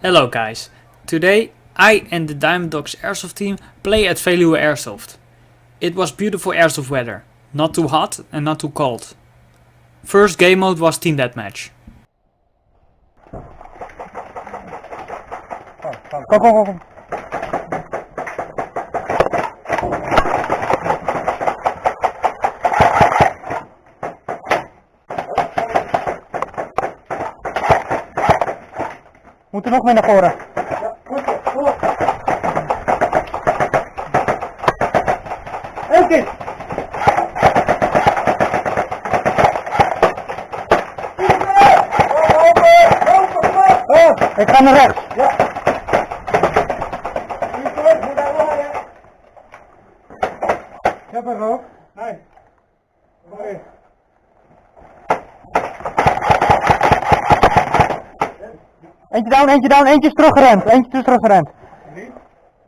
Hello guys, today I and the Dboys Airsoft team play at Veluwe Airsoft. It was beautiful airsoft weather, not too hot and not too cold. First game mode was team deathmatch. Kom. Moet er nog meer naar voren. Ja, goed. Eén keer. Ik ga naar rechts. Ja. Ik heb er ook. Nee. Sorry. Eentje down, eentje is teruggerend.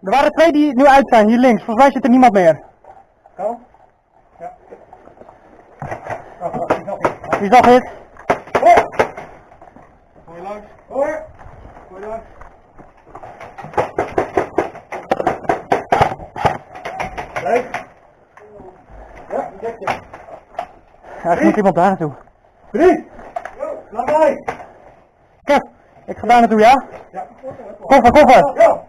Er waren twee die nu uit zijn, hier links. Volgens mij zit er niemand meer. Kan? Ja. Die is al hit. Gooi langs. Gooi langs. Kijk. Ja, die dek je. Ja, er moet iemand daar naartoe. 3. Lang bij. Kijk, ik ga daar naartoe, ja? Ja. Koffer. Ja.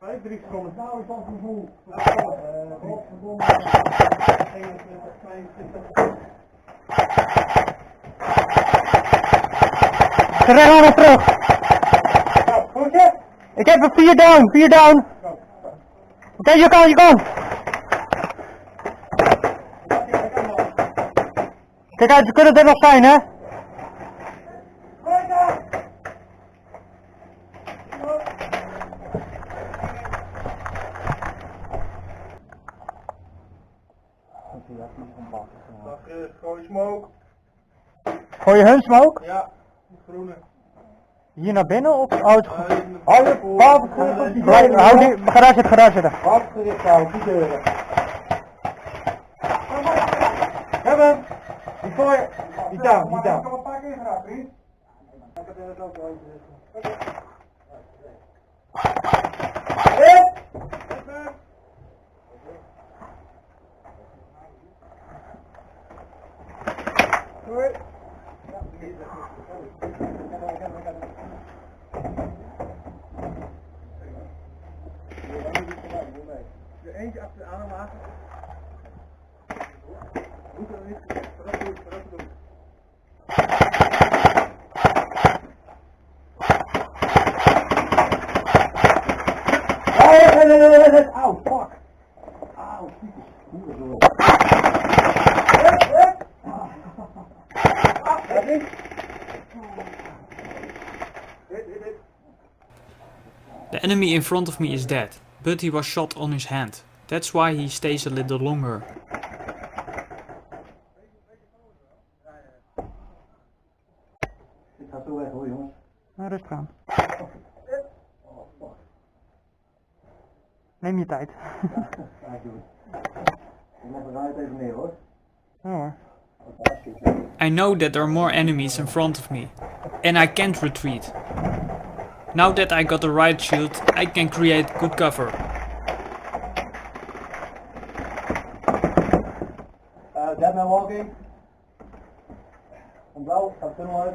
Vijf, 3 seconden. Nou is dat gevoel. 21, 22. Ze rennen allemaal terug. Nou, goed je? Ik heb er 4 down. Oké, je kan. Kijk uit, ze kunnen er nog zijn, hè? Gooi smoke. Gooi je hun smoke? Ja, groene. Hier naar binnen of? Hou die garage zitten. Watergericht houden, die deuren. Heb hem! Die voor je. Die down. Ik heb een paar keer geraakt, vriend. Ik heb het ook wel Hoi. Eentje achter de aanmaken. Moet er niet vooruit doen. Nee. Auw, fuck. Auw, The enemy in front of me is dead, but he was shot on his hand. That's why he stays a little longer. Ik ga zo weg hoor jongens. Nou, rustig aan. Neem je tijd. Ik leg de Riot even neer hoor. Ja hoor. I know that there are more enemies in front of me, and I can't retreat. Now that I got the Riot shield, I can create good cover. Dead man walking. Een blauw, gaat tunnel uit.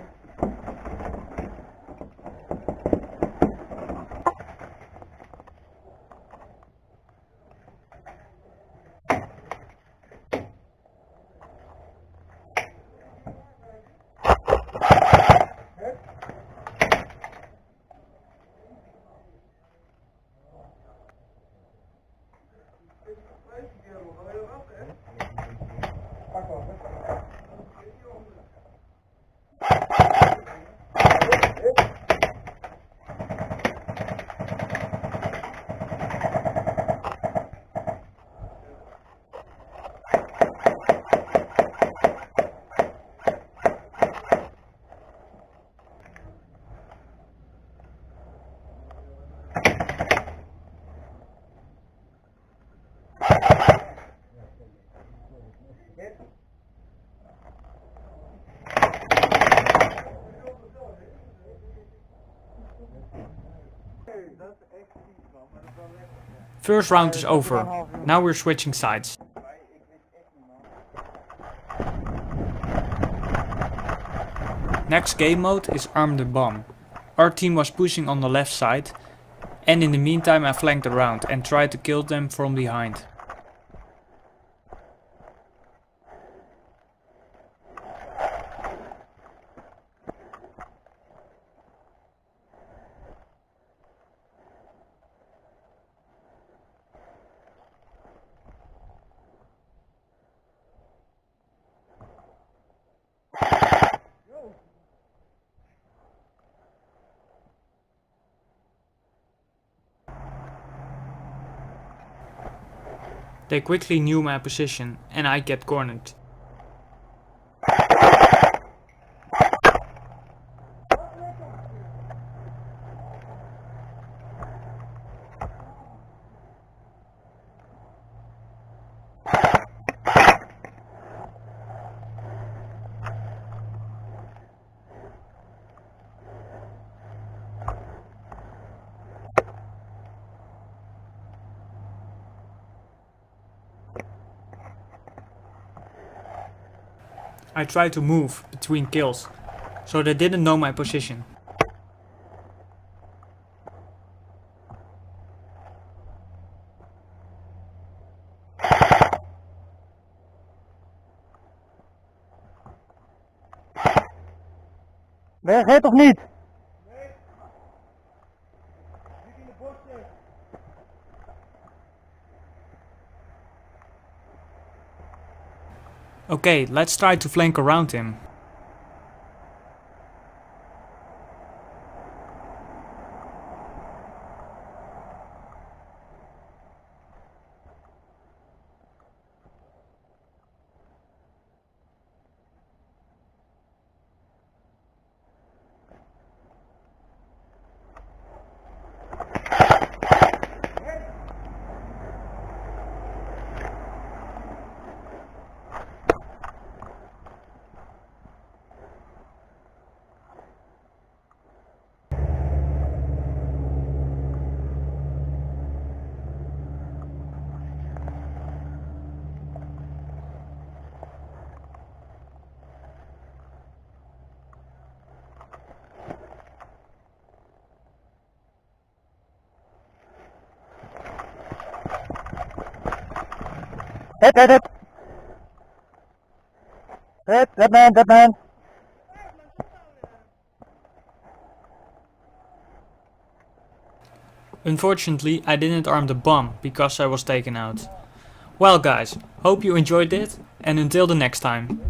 First round is over, now we're switching sides. Next game mode is Arm the Bomb. Our team was pushing on the left side, and in the meantime I flanked around and tried to kill them from behind. They quickly knew my position and I get cornered. I tried to move between kills, so they didn't know my position. Ben je gek of niet? Nee. Zit in de bosje. Okay, let's try to flank around him. Hit. Hit, that man. Unfortunately, I didn't arm the bomb because I was taken out. Well guys, hope you enjoyed it and until the next time.